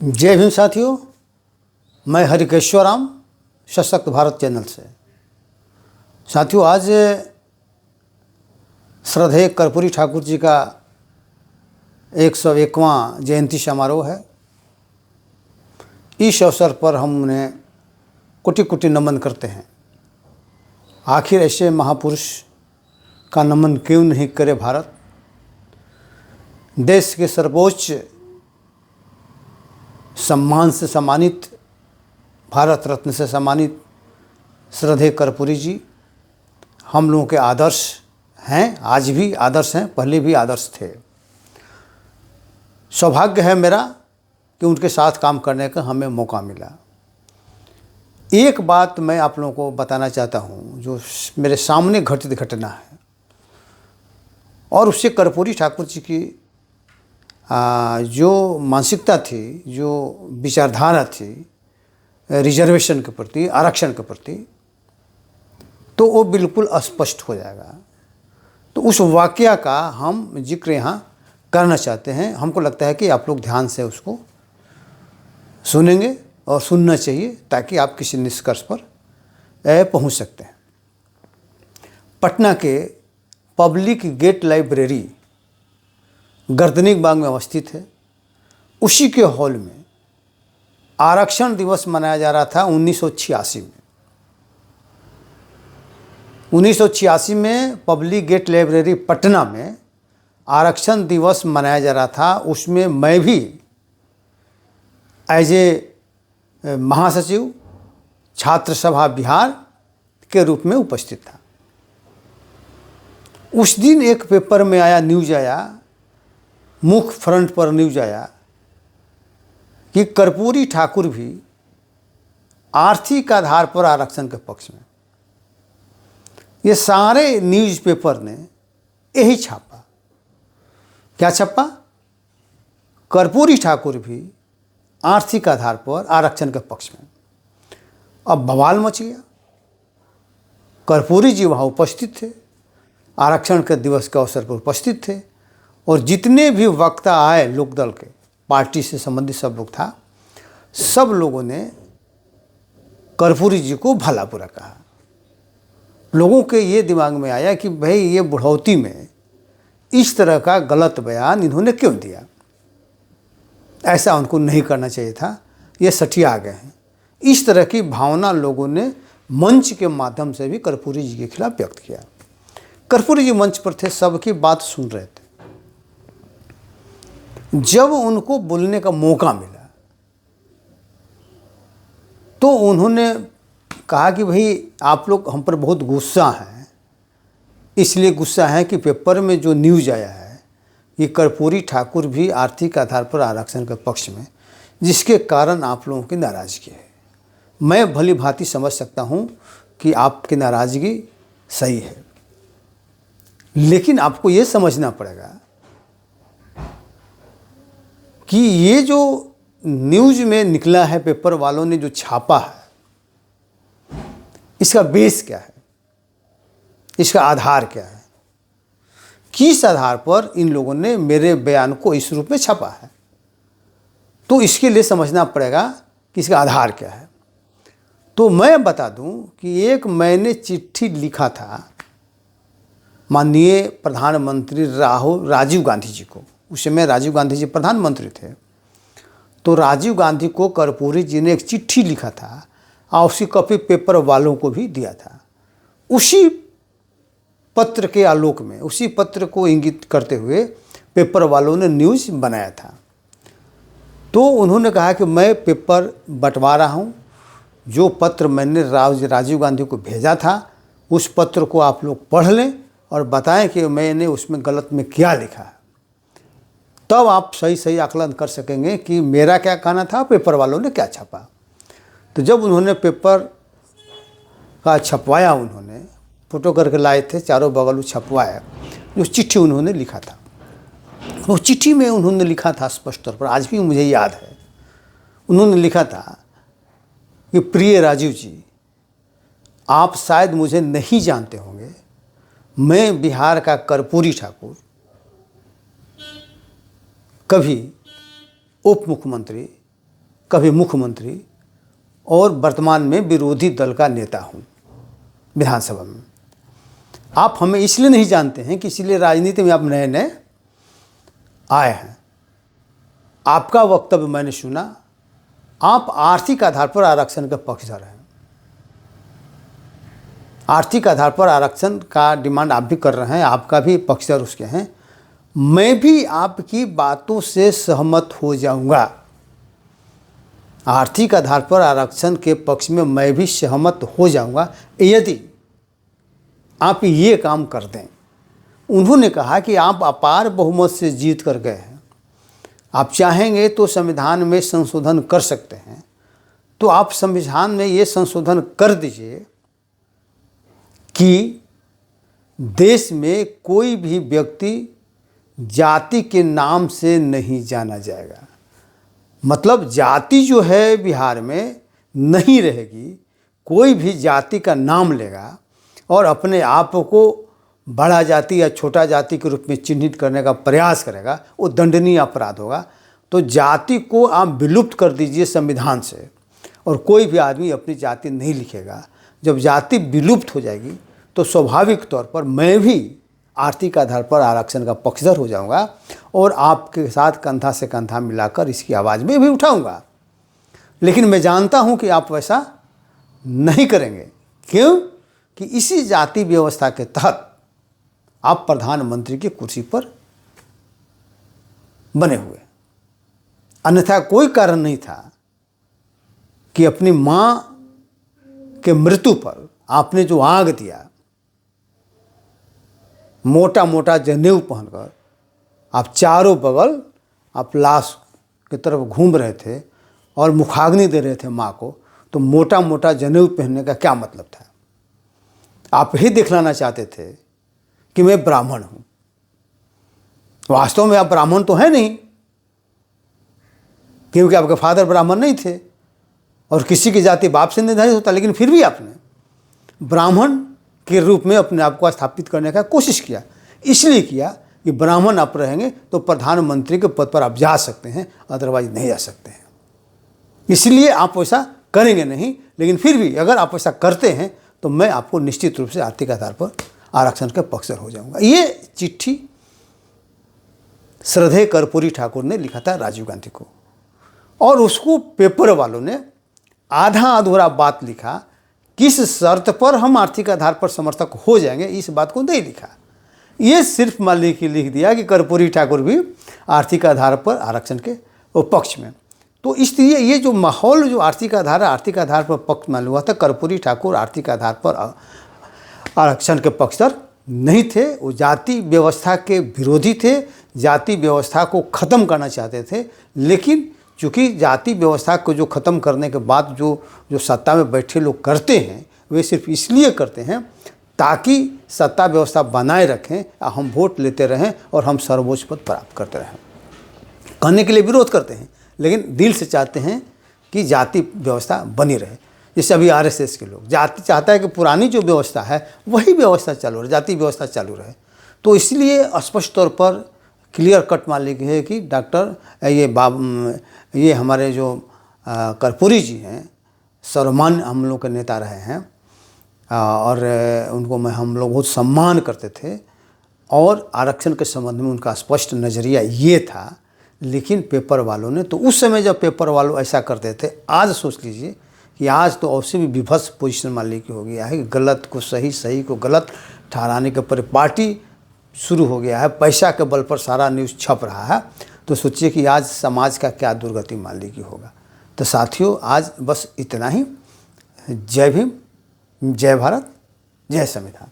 जय भीम साथियों, मैं हरिकेश्वराम सशक्त भारत चैनल से। साथियों, आज श्रद्धेय कर्पूरी ठाकुर जी का 101वां जयंती समारोह है। इस अवसर पर हम उन्हें कोटि कोटि नमन करते हैं। आखिर ऐसे महापुरुष का नमन क्यों नहीं करे भारत। देश के सर्वोच्च सम्मान से सम्मानित, भारत रत्न से सम्मानित श्रद्धेय कर्पूरी जी हम लोगों के आदर्श हैं। आज भी आदर्श हैं, पहले भी आदर्श थे। सौभाग्य है मेरा कि उनके साथ काम करने का हमें मौका मिला। एक बात मैं आप लोगों को बताना चाहता हूं, जो मेरे सामने घटित घटना है और उससे कर्पूरी ठाकुर जी की जो मानसिकता थी, जो विचारधारा थी रिजर्वेशन के प्रति, आरक्षण के प्रति, तो वो बिल्कुल स्पष्ट हो जाएगा। तो उस वाकया का हम जिक्र यहाँ करना चाहते हैं। हमको लगता है कि आप लोग ध्यान से उसको सुनेंगे और सुनना चाहिए, ताकि आप किसी निष्कर्ष पर पहुँच सकते हैं। पटना के पब्लिक गेट लाइब्रेरी गर्दनीबाग बाग में अवस्थित है। उसी के हॉल में आरक्षण दिवस मनाया जा रहा था 1986 में। 1986 में पब्लिक गेट लाइब्रेरी पटना में आरक्षण दिवस मनाया जा रहा था। उसमें मैं भी एज ए महासचिव छात्र सभा बिहार के रूप में उपस्थित था। उस दिन एक पेपर में आया, न्यूज़ आया, मुख्य फ्रंट पर न्यूज़ आया कि कर्पूरी ठाकुर भी आर्थिक आधार पर आरक्षण के पक्ष में। ये सारे न्यूज़पेपर ने यही छापा। क्या छापा? कर्पूरी ठाकुर भी आर्थिक आधार पर आरक्षण के पक्ष में। अब बवाल मच गया। कर्पूरी जी वहाँ उपस्थित थे, आरक्षण के दिवस के अवसर पर उपस्थित थे, और जितने भी वक्ता आए लोकदल के, पार्टी से संबंधित सब लोग था, सब लोगों ने कर्पूरी जी को भला बुरा कहा। लोगों के ये दिमाग में आया कि भाई ये बुढ़ौती में इस तरह का गलत बयान इन्होंने क्यों दिया। ऐसा उनको नहीं करना चाहिए था, ये सठिया गए हैं। इस तरह की भावना लोगों ने मंच के माध्यम से भी कर्पूरी जी के खिलाफ व्यक्त किया। कर्पूरी जी मंच पर थे, सबकी बात सुन रहे थे। जब उनको बोलने का मौका मिला तो उन्होंने कहा कि भाई आप लोग हम पर बहुत गुस्सा हैं, इसलिए गुस्सा है कि पेपर में जो न्यूज़ आया है कि कर्पूरी ठाकुर भी आर्थिक आधार पर आरक्षण के पक्ष में, जिसके कारण आप लोगों की नाराज़गी है। मैं भली भांति समझ सकता हूं कि आपकी नाराज़गी सही है, लेकिन आपको ये समझना पड़ेगा कि ये जो न्यूज़ में निकला है, पेपर वालों ने जो छापा है, इसका बेस क्या है, इसका आधार क्या है, किस आधार पर इन लोगों ने मेरे बयान को इस रूप में छापा है। तो इसके लिए समझना पड़ेगा कि इसका आधार क्या है। तो मैं बता दूं कि एक मैंने चिट्ठी लिखा था माननीय प्रधानमंत्री राजीव गांधी जी को। उस समय राजीव गांधी जी प्रधानमंत्री थे। तो राजीव गांधी को कर्पूरी जी ने एक चिट्ठी लिखा था और उसी कॉपी पेपर वालों को भी दिया था। उसी पत्र के आलोक में, उसी पत्र को इंगित करते हुए पेपर वालों ने न्यूज़ बनाया था। तो उन्होंने कहा कि मैं पेपर बंटवा रहा हूँ, जो पत्र मैंने राजीव गांधी को भेजा था उस पत्र को आप लोग पढ़ लें और बताएं कि मैंने उसमें गलत में क्या लिखा है। तब आप सही आकलन कर सकेंगे कि मेरा क्या कहना था, पेपर वालों ने क्या छापा। तो जब उन्होंने पेपर का छपवाया, उन्होंने फोटो करके लाए थे, चारों बगल छपवाया, जो चिट्ठी उन्होंने लिखा था, वो चिट्ठी में उन्होंने लिखा था स्पष्ट तौर पर, आज भी मुझे याद है। उन्होंने लिखा था कि प्रिय राजीव जी, आप शायद मुझे नहीं जानते होंगे, मैं बिहार का कर्पूरी ठाकुर, कभी उप मुख्यमंत्री कभी मुख्यमंत्री और वर्तमान में विरोधी दल का नेता हूँ विधानसभा में। आप हमें इसलिए नहीं जानते हैं कि इसलिए राजनीति में आप नए नए आए हैं। आपका वक्तव्य मैंने सुना, आप आर्थिक आधार पर आरक्षण के पक्षधर हैं। आर्थिक आधार पर आरक्षण का डिमांड आप भी कर रहे हैं, आपका भी पक्षधर उसके हैं। मैं भी आपकी बातों से सहमत हो जाऊंगा। आर्थिक आधार पर आरक्षण के पक्ष में मैं भी सहमत हो जाऊंगा यदि आप ये काम कर दें। उन्होंने कहा कि आप अपार बहुमत से जीत कर गए हैं, आप चाहेंगे तो संविधान में संशोधन कर सकते हैं, तो आप संविधान में ये संशोधन कर दीजिए कि देश में कोई भी व्यक्ति जाति के नाम से नहीं जाना जाएगा। मतलब जाति जो है बिहार में नहीं रहेगी। कोई भी जाति का नाम लेगा और अपने आप को बड़ा जाति या छोटा जाति के रूप में चिन्हित करने का प्रयास करेगा, वो दंडनीय अपराध होगा। तो जाति को आप विलुप्त कर दीजिए संविधान से, और कोई भी आदमी अपनी जाति नहीं लिखेगा। जब जाति विलुप्त हो जाएगी तो स्वाभाविक तौर पर मैं भी आर्थिक आधार पर आरक्षण का पक्षधर हो जाऊंगा और आपके साथ कंधा से कंधा मिलाकर इसकी आवाज़ में भी उठाऊंगा। लेकिन मैं जानता हूं कि आप वैसा नहीं करेंगे। क्यों? कि इसी जाति व्यवस्था के तहत आप प्रधानमंत्री की कुर्सी पर बने हुए, अन्यथा कोई कारण नहीं था कि अपनी मां के मृत्यु पर आपने जो आग दिया, मोटा मोटा जनेऊ पहनकर आप चारों बगल आप लाश की तरफ घूम रहे थे और मुखाग्नि दे रहे थे माँ को, तो मोटा मोटा जनेऊ पहनने का क्या मतलब था? आप ही दिखलाना चाहते थे कि मैं ब्राह्मण हूँ। वास्तव में आप ब्राह्मण तो हैं नहीं, क्योंकि आपके फादर ब्राह्मण नहीं थे और किसी की जाति बाप से निर्धारित होता, लेकिन फिर भी आपने ब्राह्मण के रूप में अपने आप को स्थापित करने का कोशिश किया। इसलिए किया कि ब्राह्मण आप रहेंगे तो प्रधानमंत्री के पद पर आप जा सकते हैं, अदरवाइज नहीं जा सकते हैं। इसलिए आप वैसा करेंगे नहीं, लेकिन फिर भी अगर आप ऐसा करते हैं तो मैं आपको निश्चित रूप से आर्थिक आधार पर आरक्षण के पक्षधर हो जाऊंगा। ये चिट्ठी श्रद्धेय कर्पूरी ठाकुर ने लिखा था राजीव गांधी को, और उसको पेपर वालों ने आधा अधूरा बात लिखा। किस शर्त पर हम आर्थिक आधार पर समर्थक हो जाएंगे, इस बात को नहीं लिखा। ये सिर्फ मान लिख दिया कि कर्पूरी ठाकुर भी आर्थिक आधार पर आरक्षण के पक्ष में। तो इसलिए ये जो माहौल जो आर्थिक आधार पर पक्ष मालूम हुआ था, कर्पूरी ठाकुर आर्थिक आधार पर आरक्षण के पक्षधर नहीं थे। वो जाति व्यवस्था के विरोधी थे, जाति व्यवस्था को ख़त्म करना चाहते थे। लेकिन चूँकि जाति व्यवस्था को जो ख़त्म करने के बाद जो सत्ता में बैठे लोग करते हैं, वे सिर्फ इसलिए करते हैं ताकि सत्ता व्यवस्था बनाए रखें, हम वोट लेते रहें और हम सर्वोच्च पद प्राप्त करते रहें। कहने के लिए विरोध करते हैं, लेकिन दिल से चाहते हैं कि जाति व्यवस्था बनी रहे। जैसे अभी आरएसएस के लोग, जाति चाहता है कि पुरानी जो व्यवस्था है वही व्यवस्था चालू रहे, जाति व्यवस्था चालू रहे। तो इसलिए स्पष्ट तौर पर क्लियर कट मान ली गई है कि ये हमारे जो कर्पूरी जी हैं, सर्वमान्य हम लोग के नेता रहे हैं और उनको हम लोग बहुत सम्मान करते थे, और आरक्षण के संबंध में उनका स्पष्ट नज़रिया ये था। लेकिन पेपर वालों ने, तो उस समय जब पेपर वालों ऐसा करते थे, आज सोच लीजिए कि आज तो उससे भी विभत्स पोजीशन मान ली हो गया है कि गलत को सही, सही को गलत ठहराने के परिपाटी शुरू हो गया है। पैसा के बल पर सारा न्यूज़ छप रहा है। तो सोचिए कि आज समाज का क्या दुर्गति मान ली होगा। तो साथियों, आज बस इतना ही। जय भीम, जय भारत, जय संविधान।